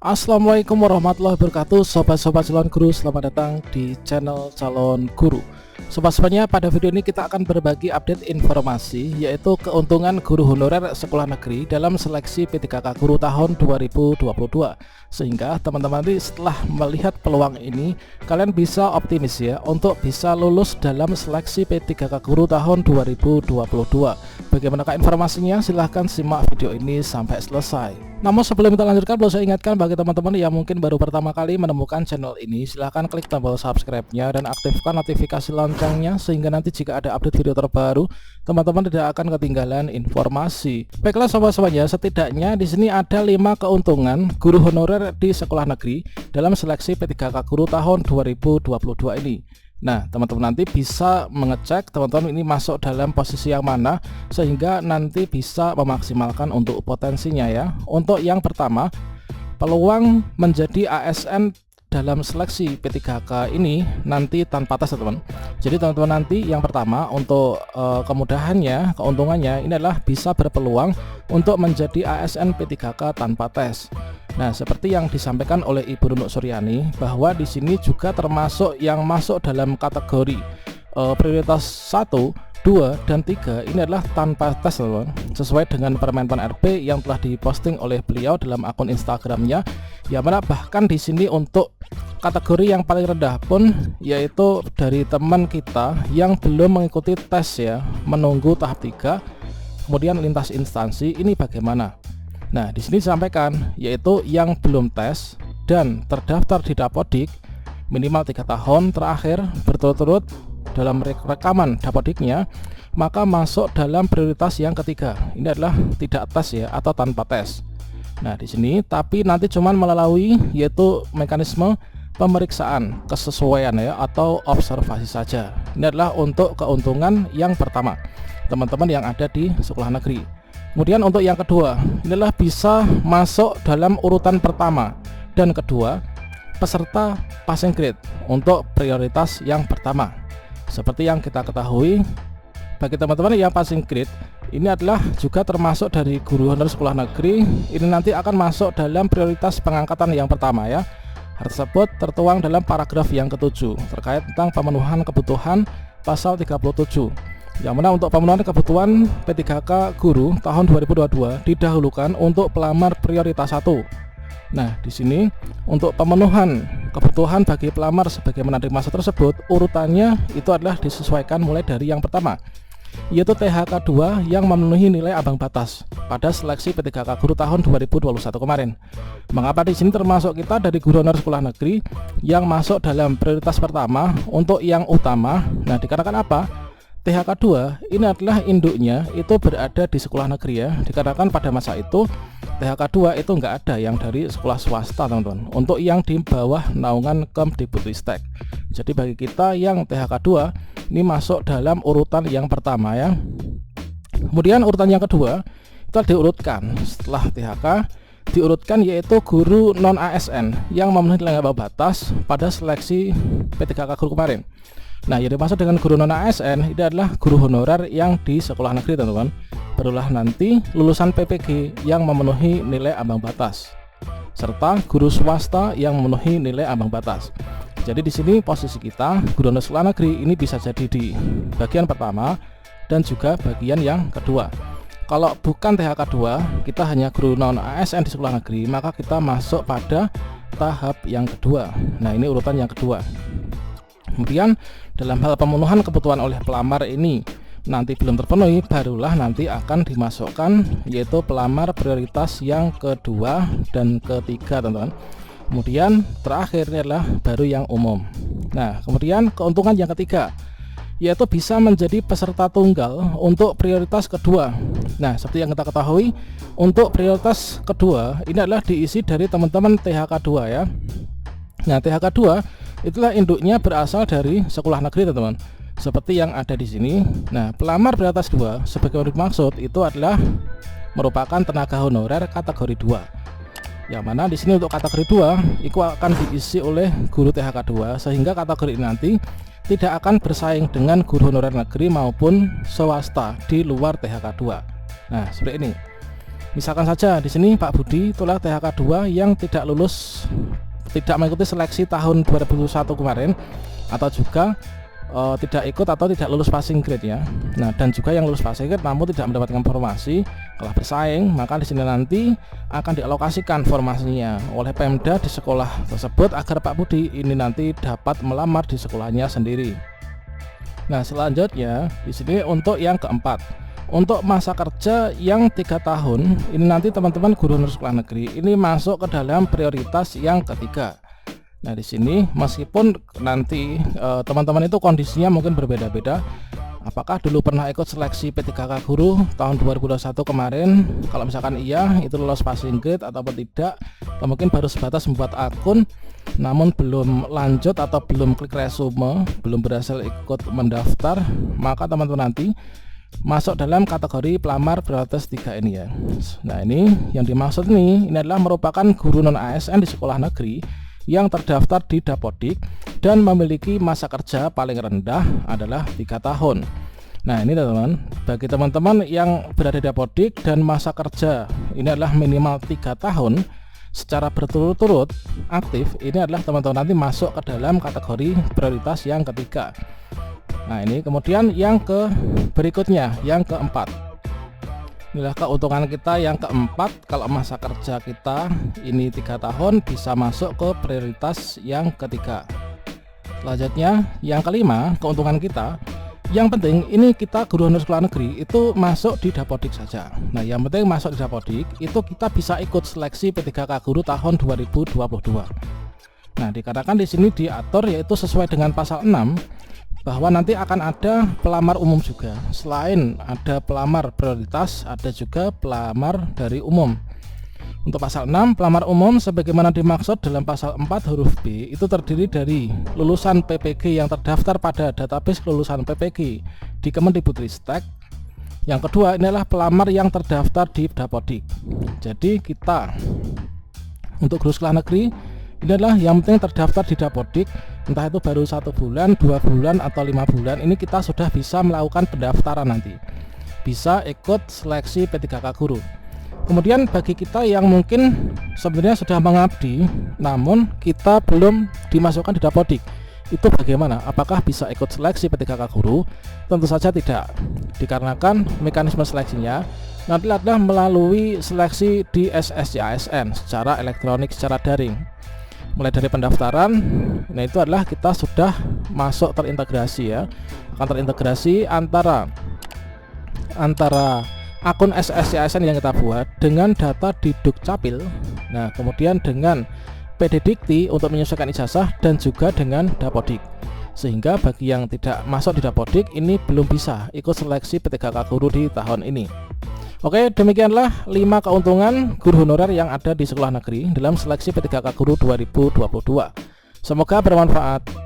Assalamualaikum warahmatullahi wabarakatuh. Sobat-sobat calon guru, selamat datang di channel Calon Guru. Sobat-sobatnya, pada video ini kita akan berbagi update informasi, yaitu keuntungan guru honorer sekolah negeri dalam seleksi P3K Guru tahun 2022. Sehingga teman-teman nanti setelah melihat peluang ini, kalian bisa optimis ya untuk bisa lulus dalam seleksi P3K Guru tahun 2022. Bagaimanakah informasinya? Silahkan simak video ini sampai selesai. Namun sebelum kita lanjutkan, perlu saya ingatkan bagi teman-teman yang mungkin baru pertama kali menemukan channel ini, silahkan klik tombol subscribe-nya dan aktifkan notifikasi loncengnya, sehingga nanti jika ada update video terbaru, teman-teman tidak akan ketinggalan informasi. Baiklah sobat-sobatnya, setidaknya di sini ada 5 keuntungan guru honorer di sekolah negeri dalam seleksi P3K Guru tahun 2022 ini. Nah, teman-teman nanti bisa mengecek teman-teman ini masuk dalam posisi yang mana, sehingga nanti bisa memaksimalkan untuk potensinya ya. Untuk yang pertama, peluang menjadi ASN dalam seleksi P3K ini nanti tanpa tes teman-teman. Jadi teman-teman nanti yang pertama untuk kemudahannya, keuntungannya ini adalah bisa berpeluang untuk menjadi ASN P3K tanpa tes. Nah, seperti yang disampaikan oleh Ibu Nunuk Suryani, bahwa di sini juga termasuk yang masuk dalam kategori prioritas 1, 2, dan 3 ini adalah tanpa tes teman-teman, sesuai dengan Permenpan RB yang telah diposting oleh beliau dalam akun Instagramnya. Ya, mana bahkan di sini untuk kategori yang paling rendah pun yaitu dari teman kita yang belum mengikuti tes ya, menunggu tahap 3 kemudian lintas instansi, ini bagaimana? Nah, di sini disampaikan yaitu yang belum tes dan terdaftar di Dapodik minimal 3 tahun terakhir berturut-turut dalam rekaman Dapodiknya, maka masuk dalam prioritas yang ketiga. Ini adalah tidak tes ya, atau tanpa tes. Nah, di sini tapi nanti cuman melalui yaitu mekanisme pemeriksaan kesesuaian ya, atau observasi saja. Ini adalah untuk keuntungan yang pertama teman-teman yang ada di sekolah negeri. Kemudian untuk yang kedua, inilah bisa masuk dalam urutan pertama dan kedua peserta passing grade untuk prioritas yang pertama. Seperti yang kita ketahui, bagi teman-teman yang passing grade ini adalah juga termasuk dari guru honorer sekolah negeri, ini nanti akan masuk dalam prioritas pengangkatan yang pertama ya. Hal tersebut tertuang dalam paragraf yang ke-7 terkait tentang pemenuhan kebutuhan pasal 37. Yang mana untuk pemenuhan kebutuhan P3K Guru tahun 2022 didahulukan untuk pelamar prioritas 1. Nah, di sini untuk pemenuhan kebutuhan bagi pelamar sebagai menerima masa tersebut, urutannya itu adalah disesuaikan mulai dari yang pertama, yaitu THK 2 yang memenuhi nilai ambang batas pada seleksi P3K Guru tahun 2021 kemarin. Mengapa di sini termasuk kita dari guru honorer sekolah negeri yang masuk dalam prioritas pertama untuk yang utama? Nah, dikarenakan apa? THK 2 ini adalah induknya itu berada di sekolah negeri ya, dikarenakan pada masa itu THK 2 itu enggak ada yang dari sekolah swasta teman-teman, untuk yang di bawah naungan Kemdikbudristek. Jadi bagi kita yang THK 2 ini masuk dalam urutan yang pertama ya. Kemudian urutan yang kedua itu diurutkan setelah THK, diurutkan yaitu guru non ASN yang memenuhi nilai ambang batas pada seleksi P3K Guru kemarin. Nah, yang dimaksud dengan guru non ASN ini adalah guru honorer yang di sekolah negeri teman-teman, barulah nanti lulusan PPG yang memenuhi nilai ambang batas, serta guru swasta yang memenuhi nilai ambang batas. Jadi di sini posisi kita guru honorer sekolah negeri ini bisa jadi di bagian pertama dan juga bagian yang kedua. Kalau bukan THK 2, kita hanya guru non ASN di sekolah negeri, maka kita masuk pada tahap yang kedua. Nah, ini urutan yang kedua. Kemudian dalam hal pemenuhan kebutuhan oleh pelamar ini nanti belum terpenuhi, barulah nanti akan dimasukkan yaitu pelamar prioritas yang kedua dan ketiga teman-teman. Kemudian terakhir ini adalah baru yang umum. Nah, kemudian keuntungan yang ketiga yaitu bisa menjadi peserta tunggal untuk prioritas kedua. Nah, seperti yang kita ketahui, untuk prioritas kedua ini adalah diisi dari teman-teman THK 2 ya. Nah, THK 2 itulah induknya berasal dari sekolah negeri teman-teman, seperti yang ada di sini. Nah, pelamar prioritas 2 sebagai dimaksud itu adalah merupakan tenaga honorer kategori 2. Yang mana di sini untuk kategori 2 itu akan diisi oleh guru THK 2, sehingga kategori ini nanti tidak akan bersaing dengan guru honorer negeri maupun swasta di luar THK 2. Nah, seperti ini. Misalkan saja di sini Pak Budi itulah THK 2 yang tidak mengikuti seleksi tahun 2021 kemarin, atau juga tidak ikut atau tidak lulus passing grade ya. Nah, dan juga yang lulus passing grade namun tidak mendapatkan formasi, kalah bersaing, maka di sini nanti akan dialokasikan formasinya oleh Pemda di sekolah tersebut agar Pak Budi ini nanti dapat melamar di sekolahnya sendiri. Nah, selanjutnya di sini untuk yang keempat, untuk masa kerja yang 3 tahun ini nanti teman-teman guru honor sekolah negeri ini masuk ke dalam prioritas yang ketiga. Nah, di sini meskipun nanti teman-teman itu kondisinya mungkin berbeda-beda. Apakah dulu pernah ikut seleksi P3K guru tahun 2021 kemarin? Kalau misalkan iya, itu lolos passing grade ataupun tidak, atau mungkin baru sebatas membuat akun namun belum lanjut atau belum klik resume, belum berhasil ikut mendaftar, maka teman-teman nanti masuk dalam kategori pelamar prioritas 3 ini ya. Nah, ini yang dimaksud ini adalah merupakan guru non ASN di sekolah negeri yang terdaftar di Dapodik dan memiliki masa kerja paling rendah adalah 3 tahun. Nah, ini teman-teman, bagi teman-teman yang berada di Dapodik dan masa kerja ini adalah minimal 3 tahun secara berturut-turut aktif, ini adalah teman-teman nanti masuk ke dalam kategori prioritas yang ketiga. Nah, ini kemudian yang berikutnya, yang keempat, inilah keuntungan kita yang keempat. Kalau masa kerja kita ini 3 tahun bisa masuk ke prioritas yang ketiga. Selanjutnya yang kelima, keuntungan kita yang penting ini kita guru honor sekolah negeri itu masuk di Dapodik saja. Nah, yang penting masuk di Dapodik itu kita bisa ikut seleksi P3K guru tahun 2022. Nah, dikarenakan di sini diatur yaitu sesuai dengan pasal 6 bahwa nanti akan ada pelamar umum juga. Selain ada pelamar prioritas, ada juga pelamar dari umum. Untuk pasal 6, pelamar umum sebagaimana dimaksud dalam pasal 4 huruf B itu terdiri dari lulusan PPG yang terdaftar pada database lulusan PPG di Kemendikbudristek. Yang kedua, inilah pelamar yang terdaftar di Dapodik. Jadi kita untuk guru sekolah negeri ini adalah yang penting terdaftar di Dapodik, entah itu baru 1 bulan, 2 bulan, atau 5 bulan, ini kita sudah bisa melakukan pendaftaran nanti, bisa ikut seleksi P3K guru. Kemudian bagi kita yang mungkin sebenarnya sudah mengabdi namun kita belum dimasukkan di Dapodik, itu bagaimana? Apakah bisa ikut seleksi P3K guru? Tentu saja tidak, dikarenakan mekanisme seleksinya nanti adalah melalui seleksi di SSCASN secara elektronik, secara daring. Mulai dari pendaftaran, nah itu adalah kita sudah masuk terintegrasi ya, akan terintegrasi antara akun SSCASN yang kita buat dengan data di Dukcapil, nah kemudian dengan PD Dikti untuk menyesuaikan ijazah dan juga dengan Dapodik. Sehingga bagi yang tidak masuk di Dapodik ini belum bisa ikut seleksi P3K guru di tahun ini. Oke, demikianlah 5 keuntungan guru honorer yang ada di sekolah negeri dalam seleksi P3K guru 2022. Semoga bermanfaat.